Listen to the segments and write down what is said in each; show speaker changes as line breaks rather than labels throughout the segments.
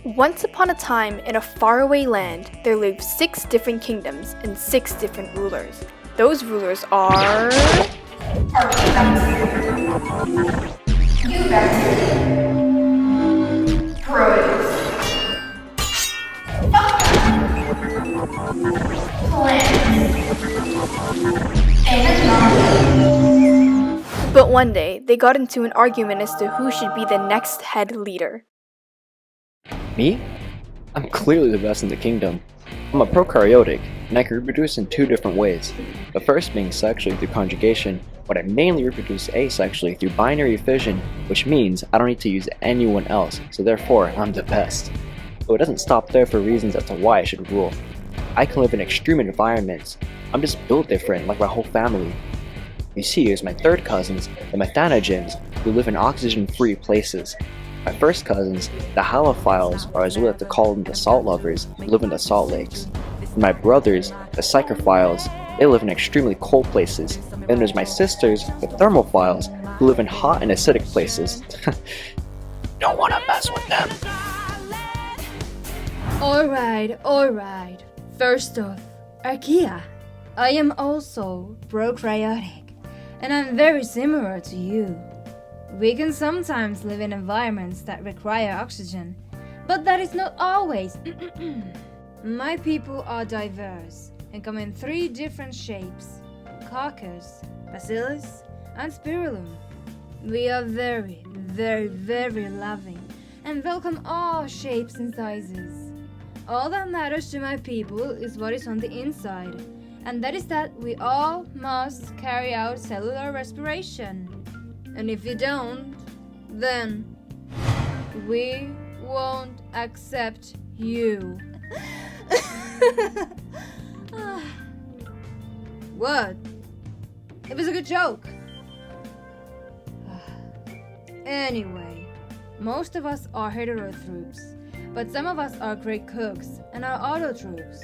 Once upon a time, in a faraway land, there lived 6 different kingdoms and 6 different rulers. Those rulers are... But one day, they got into an argument as to who should be the next head leader.
Me? I'm clearly the best in the kingdom. I'm a prokaryotic, and I can reproduce in 2 different ways. The first being sexually through conjugation, but I mainly reproduce asexually through binary fission, which means I don't need to use anyone else, so therefore I'm the best. Though it doesn't stop there for reasons as to why I should rule. I can live in extreme environments. I'm just built different like my whole family. You see, here's my third cousins, the Methanogens, who live in oxygen-free places. My first cousins, the halophiles, or as we like to call them the salt lovers, live in the salt lakes. And my brothers, the psychophiles, they live in extremely cold places. And there's my sisters, the thermophiles, who live in hot and acidic places. Don't wanna mess with them.
Alright. First off, Archaea. I am also prokaryotic, and I'm very similar to you. We can sometimes live in environments that require oxygen, but that is not always. My people are diverse and come in 3 different shapes: Coccus, Bacillus, and Spirillum. We are very, very, very loving and welcome all shapes and sizes. All that matters to my people is what is on the inside, and that is that we all must carry out cellular respiration. And if you don't, then we won't accept you. What? It was a good joke. Anyway, most of us are heterotrophs, but some of us are great cooks and are autotrophs.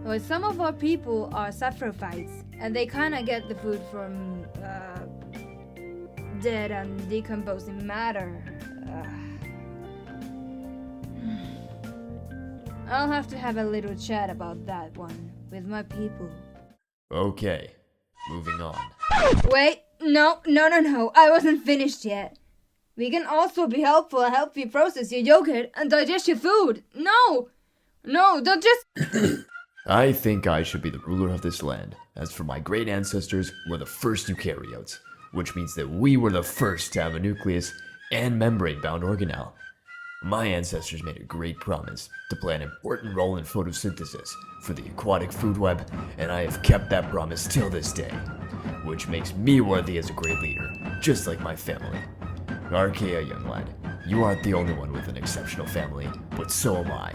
But some of our people are saprophytes, and they kinda get the food from dead and decomposing matter. I'll have to have a little chat about that one with my people.
Okay, moving on.
Wait, no, I wasn't finished yet. We can also be helpful and help you process your yogurt and digest your food. No, don't just...
I think I should be the ruler of this land. As for my great ancestors, we're the first eukaryotes, which means that we were the first to have a nucleus and membrane-bound organelle. My ancestors made a great promise to play an important role in photosynthesis for the aquatic food web, and I have kept that promise till this day, which makes me worthy as a great leader, just like my family. Archaea, young lad, you aren't the only one with an exceptional family, but so am I.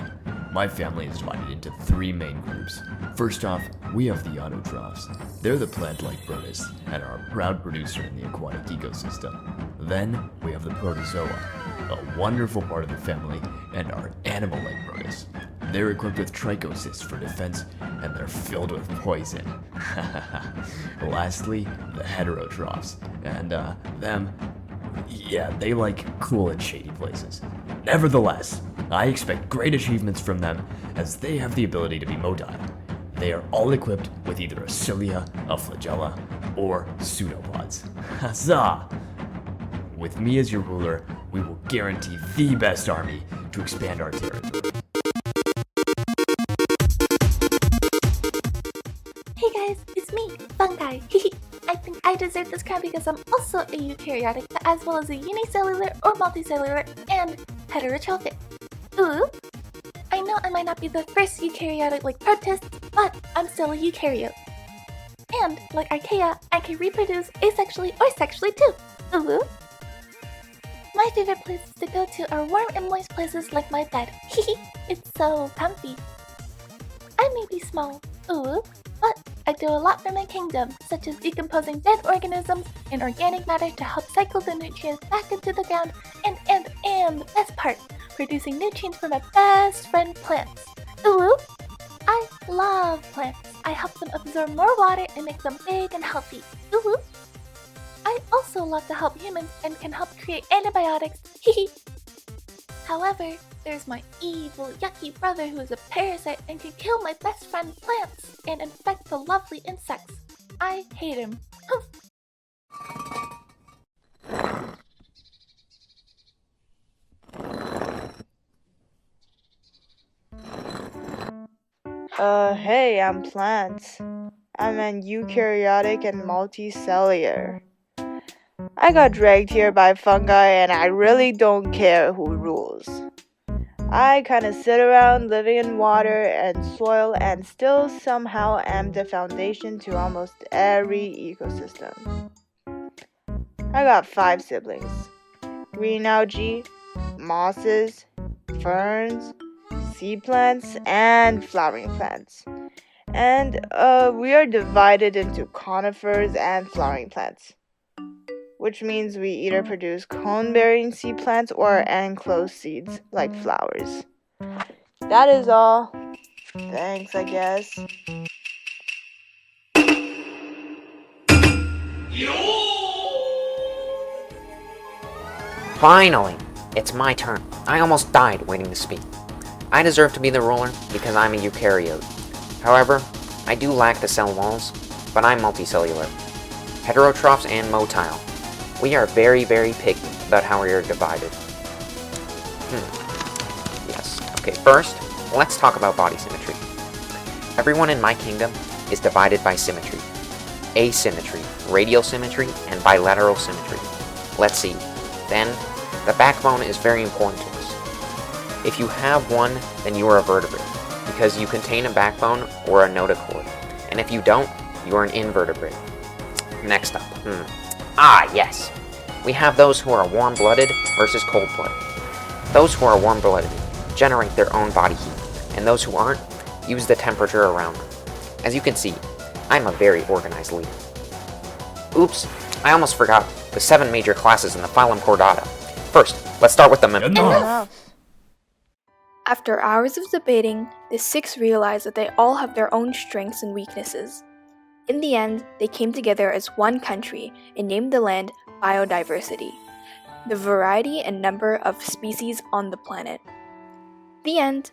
My family is divided into 3 main groups. First off, we have the autotrophs. They're the plant-like protists and are a proud producer in the aquatic ecosystem. Then, we have the protozoa, a wonderful part of the family, and our animal-like protists. They're equipped with trichocysts for defense, and they're filled with poison. Lastly, the heterotrophs, and they like cool and shady places. Nevertheless, I expect great achievements from them, as they have the ability to be motile. They are all equipped with either a cilia, a flagella, or pseudopods. Huzzah! With me as your ruler, we will guarantee the best army to expand our territory.
Hey guys, it's me, Fungi. I think I deserve this crown because I'm also a eukaryotic, as well as a unicellular or multicellular and heterotrophic. Ooh! I know I might not be the first eukaryotic like protists, but I'm still a eukaryote. And, like Archaea, I can reproduce asexually or sexually too. Ooh! My favorite places to go to are warm and moist places like my bed. It's so comfy. I may be small, ooh, but I do a lot for my kingdom, such as decomposing dead organisms and organic matter to help cycle the nutrients back into the ground, and the best part, producing nutrients for my best friend plants. Ooh! I love plants. I help them absorb more water and make them big and healthy. Ooh! I also love to help humans and can help create antibiotics. However, there's my evil, yucky brother who is a parasite and can kill my best friend plants and infect the lovely insects. I hate him.
Hey, I'm Plants. I'm an eukaryotic and multicellular. I got dragged here by fungi and I really don't care who rules. I kinda sit around living in water and soil and still somehow am the foundation to almost every ecosystem. I got 5 siblings. Green algae, mosses, ferns, sea plants, and flowering plants. And we are divided into conifers and flowering plants, which means we either produce cone-bearing seed plants or enclosed seeds like flowers. That is all. Thanks, I guess.
Finally! It's my turn. I almost died waiting to speak. I deserve to be the ruler because I'm a eukaryote. However, I do lack the cell walls, but I'm multicellular. Heterotrophs and motile. We are very, very picky about how we are divided. Yes. Okay, first, let's talk about body symmetry. Everyone in my kingdom is divided by symmetry. Asymmetry, radial symmetry, and bilateral symmetry. Let's see. Then, the backbone is very important to us. If you have one, then you are a vertebrate, because you contain a backbone or a notochord. And if you don't, you are an invertebrate. Next up. Yes. We have those who are warm-blooded versus cold-blooded. Those who are warm-blooded generate their own body heat, and those who aren't use the temperature around them. As you can see, I'm a very organized leader. Oops, I almost forgot the 7 major classes in the phylum Chordata. First, let's start with the
Enough.
After hours of debating, the 6 realized that they all have their own strengths and weaknesses. In the end, they came together as one country and named the land Biodiversity, the variety and number of species on the planet. The end.